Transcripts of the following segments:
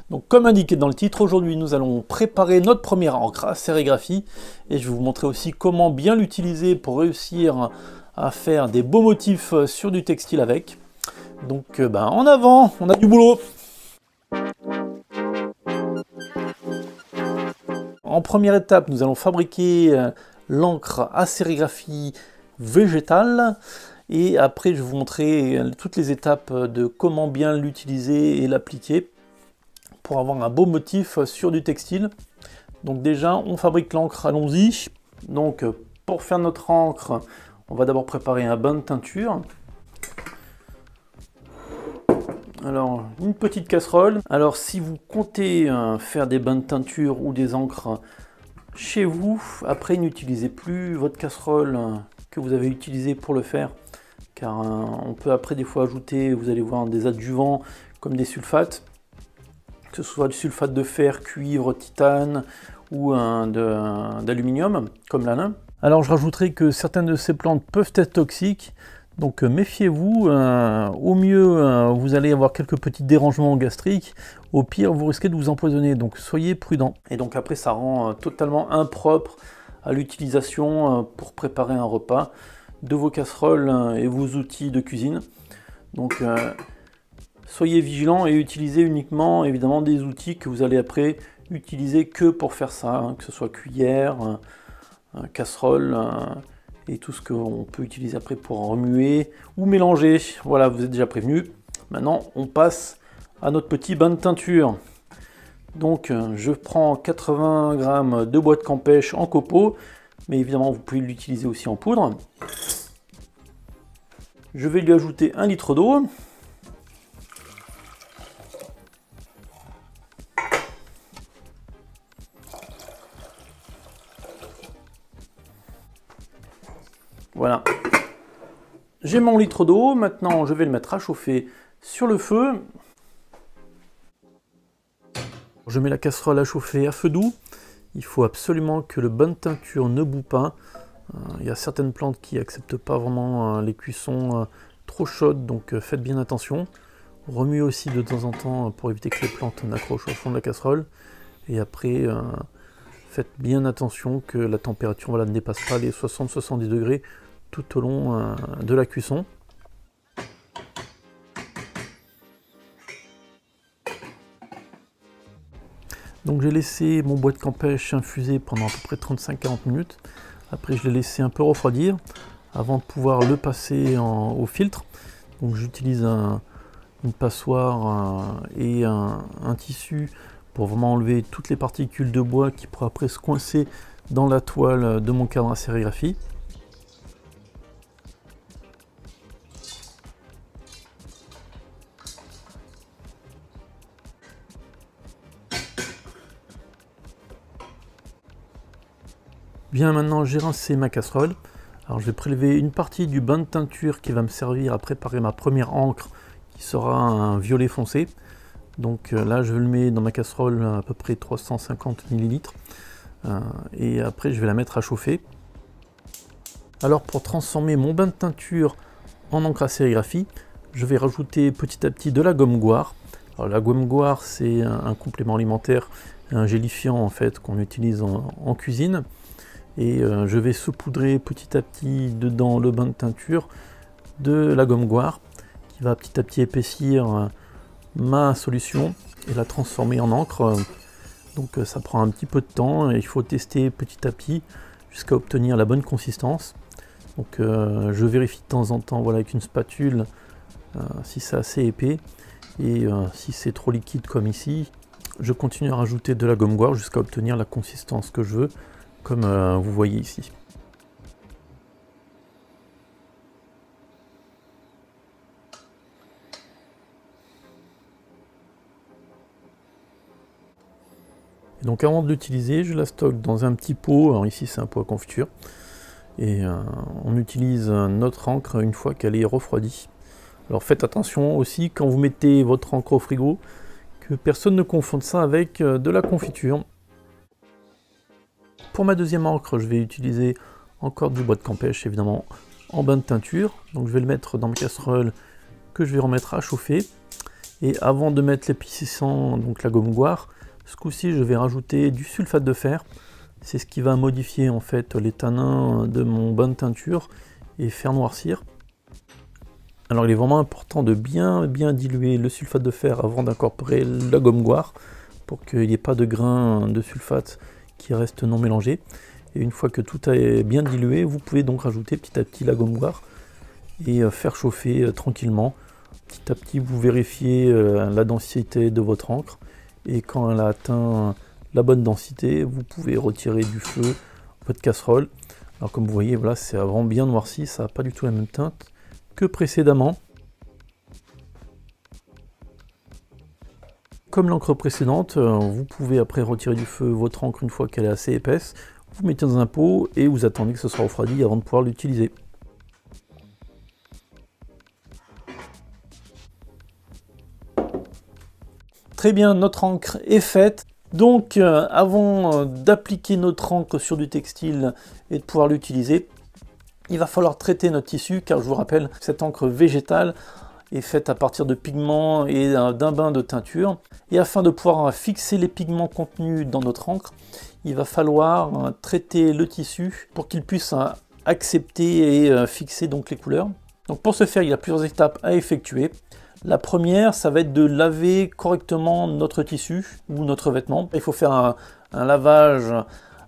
Donc comme indiqué dans le titre, aujourd'hui nous allons préparer notre première encre à sérigraphie et je vais vous montrer aussi comment bien l'utiliser pour réussir à faire des beaux motifs sur du textile avec. Donc en avant, on a du boulot. En première étape, nous allons fabriquer l'encre à sérigraphie végétale et après je vais vous montrer toutes les étapes de comment bien l'utiliser et l'appliquer pour avoir un beau motif sur du textile. Donc déjà on fabrique l'encre, allons-y. Donc pour faire notre encre, on va d'abord préparer un bain de teinture. Alors une petite casserole. Alors si vous comptez faire des bains de teinture ou des encres chez vous, après n'utilisez plus votre casserole que vous avez utilisée pour le faire, car on peut après des fois ajouter, vous allez voir, des adjuvants comme des sulfates, que ce soit du sulfate de fer, cuivre, titane ou d'aluminium comme la lin. Alors je rajouterai que certaines de ces plantes peuvent être toxiques, donc méfiez-vous. Au mieux vous allez avoir quelques petits dérangements gastriques, au pire vous risquez de vous empoisonner, donc soyez prudent. Et donc après ça rend totalement impropre à l'utilisation pour préparer un repas de vos casseroles et vos outils de cuisine. Donc soyez vigilants et utilisez uniquement évidemment des outils que vous allez après utiliser que pour faire ça, que ce soit cuillère, casserole et tout ce qu'on peut utiliser après pour remuer ou mélanger. Voilà, vous êtes déjà prévenus. Maintenant on passe à notre petit bain de teinture. Donc je prends 80 g de bois de Campêche en copeaux, mais évidemment vous pouvez l'utiliser aussi en poudre. Je vais lui ajouter 1 litre d'eau. Voilà. J'ai mon litre d'eau, maintenant je vais le mettre à chauffer sur le feu. Je mets la casserole à chauffer à feu doux. Il faut absolument que le bain de teinture ne bout pas. Il y a certaines plantes qui n'acceptent pas vraiment les cuissons trop chaudes, donc faites bien attention. Remuez aussi de temps en temps pour éviter que les plantes n'accrochent au fond de la casserole. Et après, faites bien attention que la température ne dépasse pas les 60-70 degrés tout au long de la cuisson. Donc j'ai laissé mon bois de Campêche infuser pendant à peu près 35-40 minutes. Après je l'ai laissé un peu refroidir avant de pouvoir le passer au filtre. Donc j'utilise une passoire et un tissu pour vraiment enlever toutes les particules de bois qui pourraient après se coincer dans la toile de mon cadre à sérigraphie. Bien, maintenant j'ai rincé ma casserole. Alors je vais prélever une partie du bain de teinture qui va me servir à préparer ma première encre qui sera un violet foncé. Donc là je le mets dans ma casserole à peu près 350 ml et après je vais la mettre à chauffer. Alors pour transformer mon bain de teinture en encre à sérigraphie, je vais rajouter petit à petit de la gomme goire. Alors la gomme goire c'est un complément alimentaire, un gélifiant en fait qu'on utilise en cuisine. Et je vais saupoudrer petit à petit dedans le bain de teinture de la gomme goire qui va petit à petit épaissir ma solution et la transformer en encre. Donc ça prend un petit peu de temps et il faut tester petit à petit jusqu'à obtenir la bonne consistance. Donc je vérifie de temps en temps, voilà, avec une spatule si c'est assez épais, et si c'est trop liquide comme ici, je continue à rajouter de la gomme goire jusqu'à obtenir la consistance que je veux, comme vous voyez ici. Et donc avant de l'utiliser, je la stocke dans un petit pot. Alors ici c'est un pot à confiture. Et on utilise notre encre une fois qu'elle est refroidie. Alors faites attention aussi quand vous mettez votre encre au frigo, que personne ne confonde ça avec de la confiture. Pour ma deuxième encre, je vais utiliser encore du bois de Campêche, évidemment, en bain de teinture. Donc je vais le mettre dans ma casserole que je vais remettre à chauffer. Et avant de mettre l'épaississant, donc la gomme goire, ce coup-ci je vais rajouter du sulfate de fer. C'est ce qui va modifier en fait les tanins de mon bain de teinture et faire noircir. Alors il est vraiment important de bien diluer le sulfate de fer avant d'incorporer la gomme goire pour qu'il n'y ait pas de grains de sulfate qui restent non mélangés. Et une fois que tout est bien dilué, vous pouvez donc rajouter petit à petit la gomme goire et faire chauffer tranquillement. Petit à petit, vous vérifiez la densité de votre encre et quand elle a atteint la bonne densité, vous pouvez retirer du feu votre casserole. Alors comme vous voyez, voilà, c'est vraiment bien noirci, ça n'a pas du tout la même teinte que précédemment. Comme l'encre précédente, vous pouvez après retirer du feu votre encre une fois qu'elle est assez épaisse. Vous mettez dans un pot et vous attendez que ce soit refroidi avant de pouvoir l'utiliser. Très bien, notre encre est faite. Donc avant d'appliquer notre encre sur du textile et de pouvoir l'utiliser, il va falloir traiter notre tissu car je vous rappelle, cette encre végétale est faite à partir de pigments et d'un bain de teinture. Et afin de pouvoir fixer les pigments contenus dans notre encre, il va falloir traiter le tissu pour qu'il puisse accepter et fixer donc les couleurs. Donc pour ce faire, il y a plusieurs étapes à effectuer. La première, ça va être de laver correctement notre tissu ou notre vêtement. Il faut faire un lavage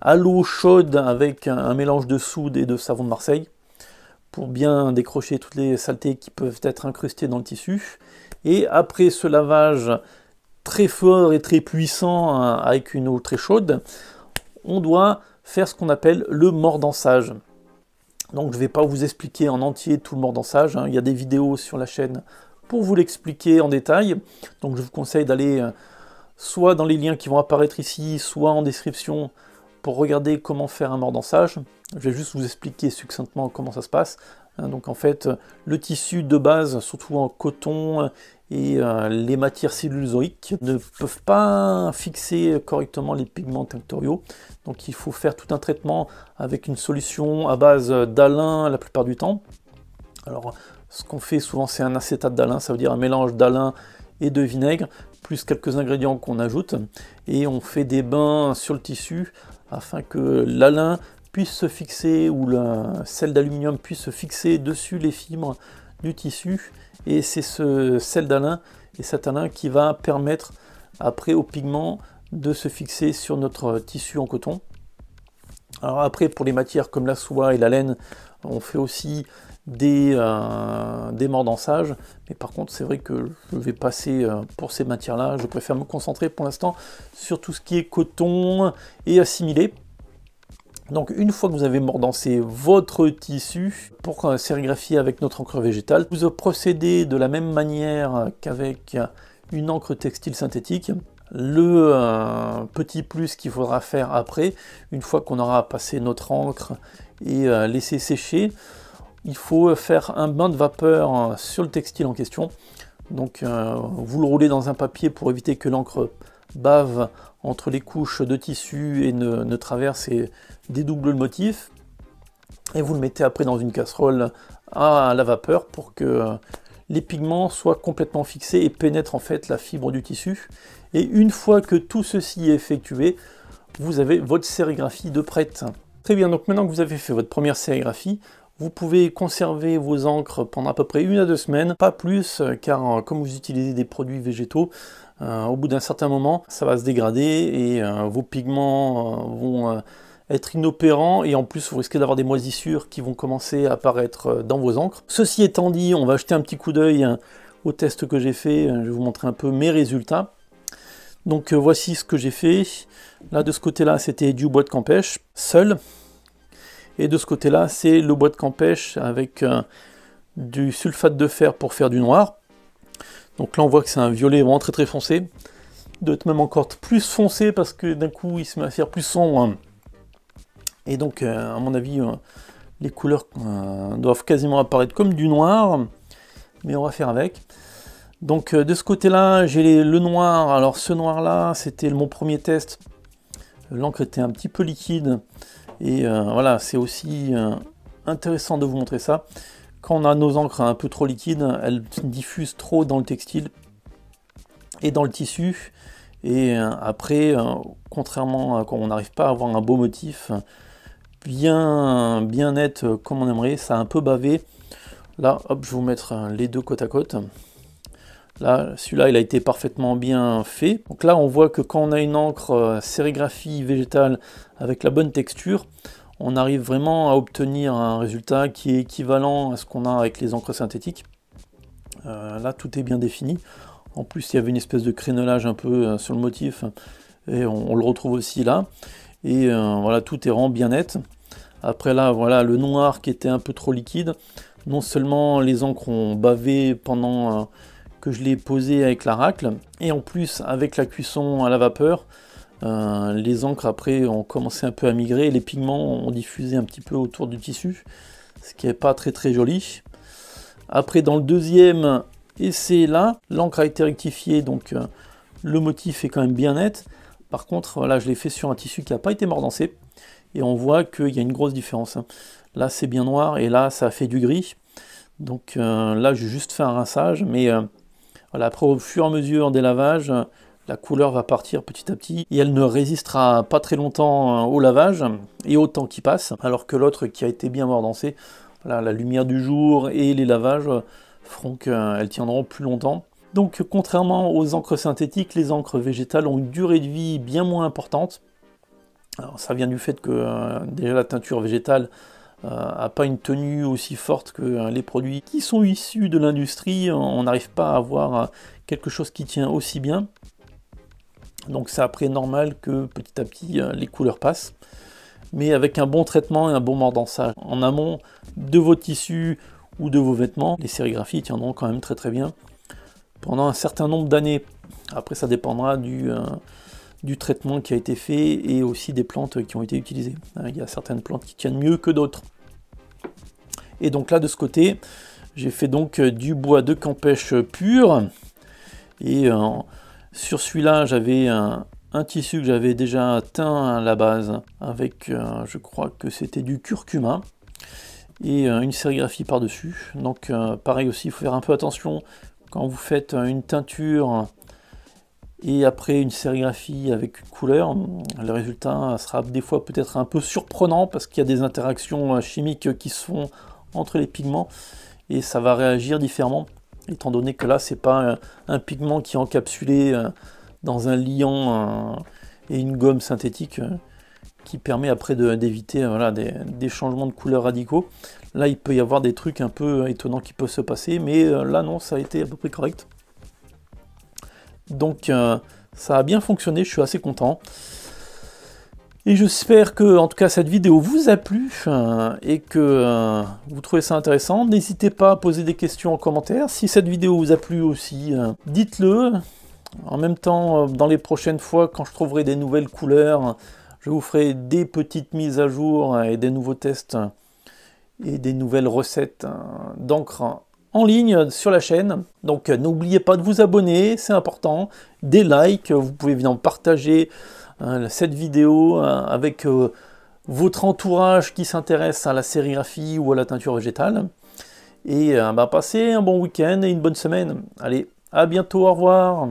à l'eau chaude avec un mélange de soude et de savon de Marseille pour bien décrocher toutes les saletés qui peuvent être incrustées dans le tissu. Et après ce lavage très fort et très puissant avec une eau très chaude, on doit faire ce qu'on appelle le mordançage. Donc je ne vais pas vous expliquer en entier tout le mordançage, il y a des vidéos sur la chaîne pour vous l'expliquer en détail. Donc je vous conseille d'aller soit dans les liens qui vont apparaître ici, soit en description pour regarder comment faire un mordançage. Je vais juste vous expliquer succinctement comment ça se passe. Donc en fait, le tissu de base, surtout en coton et les matières cellulosiques, ne peuvent pas fixer correctement les pigments tinctoriaux. Donc il faut faire tout un traitement avec une solution à base d'alun la plupart du temps. Alors ce qu'on fait souvent, c'est un acétate d'alun, ça veut dire un mélange d'alun et de vinaigre, plus quelques ingrédients qu'on ajoute, et on fait des bains sur le tissu afin que l'alun puisse se fixer, ou la sel d'aluminium puisse se fixer dessus les fibres du tissu, et c'est ce sel d'alun et cet alun qui va permettre après au pigment de se fixer sur notre tissu en coton. Alors après, pour les matières comme la soie et la laine, on fait aussi des mordançages, mais par contre c'est vrai que je vais passer pour ces matières là, je préfère me concentrer pour l'instant sur tout ce qui est coton et assimilé. Donc une fois que vous avez mordancé votre tissu pour sérigraphier avec notre encre végétale, vous procédez de la même manière qu'avec une encre textile synthétique. Le petit plus qu'il faudra faire après, une fois qu'on aura passé notre encre et laissé sécher, il faut faire un bain de vapeur sur le textile en question. Donc vous le roulez dans un papier pour éviter que l'encre bave entre les couches de tissu et ne traverse et dédouble le motif. Et vous le mettez après dans une casserole à la vapeur pour que les pigments soient complètement fixés et pénètrent en fait la fibre du tissu. Et une fois que tout ceci est effectué, vous avez votre sérigraphie de prête. Très bien, donc maintenant que vous avez fait votre première sérigraphie, vous pouvez conserver vos encres pendant à peu près 1 à 2 semaines, pas plus, car comme vous utilisez des produits végétaux, au bout d'un certain moment, ça va se dégrader et vos pigments vont être inopérants, et en plus vous risquez d'avoir des moisissures qui vont commencer à apparaître dans vos encres. Ceci étant dit, on va jeter un petit coup d'œil au test que j'ai fait. Je vais vous montrer un peu mes résultats. Donc voici ce que j'ai fait. Là de ce côté-là, c'était du bois de Campeche seul. Et de ce côté-là, c'est le bois de Campeche avec du sulfate de fer pour faire du noir. Donc là, on voit que c'est un violet vraiment très foncé. Il doit être même encore plus foncé parce que d'un coup, il se met à faire plus sombre. Et donc, à mon avis, les couleurs doivent quasiment apparaître comme du noir. Mais on va faire avec. Donc de ce côté-là, j'ai le noir. Alors ce noir-là, c'était mon premier test. L'encre était un petit peu liquide. Et voilà, c'est aussi intéressant de vous montrer ça. Quand on a nos encres un peu trop liquides, elles diffusent trop dans le textile. et dans le tissu. Et après, contrairement à quand on n'arrive pas à avoir un beau motif bien net comme on aimerait, ça a un peu bavé. Là, hop, je vais vous mettre les deux côte à côte. Là, celui-là, il a été parfaitement bien fait. Donc là, on voit que quand on a une encre sérigraphie végétale avec la bonne texture, on arrive vraiment à obtenir un résultat qui est équivalent à ce qu'on a avec les encres synthétiques. Là, tout est bien défini. En plus, il y avait une espèce de crénelage un peu sur le motif, et on le retrouve aussi là. Et voilà, tout est vraiment bien net. Après là, voilà, le noir qui était un peu trop liquide. Non seulement les encres ont bavé pendant que je l'ai posé avec la racle, et en plus avec la cuisson à la vapeur, les encres après ont commencé un peu à migrer, les pigments ont diffusé un petit peu autour du tissu, ce qui n'est pas très joli. Après dans le deuxième essai là, l'encre a été rectifiée, donc le motif est quand même bien net. Par contre, voilà, je l'ai fait sur un tissu qui n'a pas été mordancé, et on voit qu'il y a une grosse différence. Là c'est bien noir, et là ça a fait du gris. Donc là j'ai juste fait un rinçage, mais voilà, après au fur et à mesure des lavages, la couleur va partir petit à petit, et elle ne résistera pas très longtemps au lavage et au temps qui passe, alors que l'autre qui a été bien mordancé, voilà, la lumière du jour et les lavages feront qu'elles tiendront plus longtemps. Donc contrairement aux encres synthétiques, les encres végétales ont une durée de vie bien moins importante. Alors ça vient du fait que déjà la teinture végétale n'a pas une tenue aussi forte que les produits qui sont issus de l'industrie. On n'arrive pas à avoir quelque chose qui tient aussi bien. Donc c'est après normal que petit à petit les couleurs passent. Mais avec un bon traitement et un bon mordançage en amont de vos tissus ou de vos vêtements, les sérigraphies tiendront quand même très bien pendant un certain nombre d'années. Après ça dépendra du traitement qui a été fait et aussi des plantes qui ont été utilisées. Il y a certaines plantes qui tiennent mieux que d'autres. Et donc là de ce côté, j'ai fait donc du bois de Campêche pur. Et sur celui-là, j'avais un tissu que j'avais déjà teint à la base avec, je crois que c'était du curcuma, et une sérigraphie par-dessus. Donc pareil aussi, il faut faire un peu attention quand vous faites une teinture et après une sérigraphie avec une couleur. Le résultat sera des fois peut-être un peu surprenant parce qu'il y a des interactions chimiques qui se font entre les pigments et ça va réagir différemment, étant donné que là c'est pas un pigment qui est encapsulé dans un liant et une gomme synthétique qui permet après d'éviter voilà, des changements de couleur radicaux. Là il peut y avoir des trucs un peu étonnants qui peuvent se passer, mais là non, ça a été à peu près correct. Donc ça a bien fonctionné, je suis assez content. Et j'espère que, en tout cas, cette vidéo vous a plu et que vous trouvez ça intéressant. N'hésitez pas à poser des questions en commentaire. Si cette vidéo vous a plu aussi, dites-le. En même temps, dans les prochaines fois, quand je trouverai des nouvelles couleurs, je vous ferai des petites mises à jour et des nouveaux tests et des nouvelles recettes d'encre en ligne sur la chaîne. Donc n'oubliez pas de vous abonner, c'est important. Des likes, vous pouvez évidemment partager cette vidéo avec votre entourage qui s'intéresse à la sérigraphie ou à la teinture végétale. Et passez un bon week-end et une bonne semaine. Allez, à bientôt, au revoir.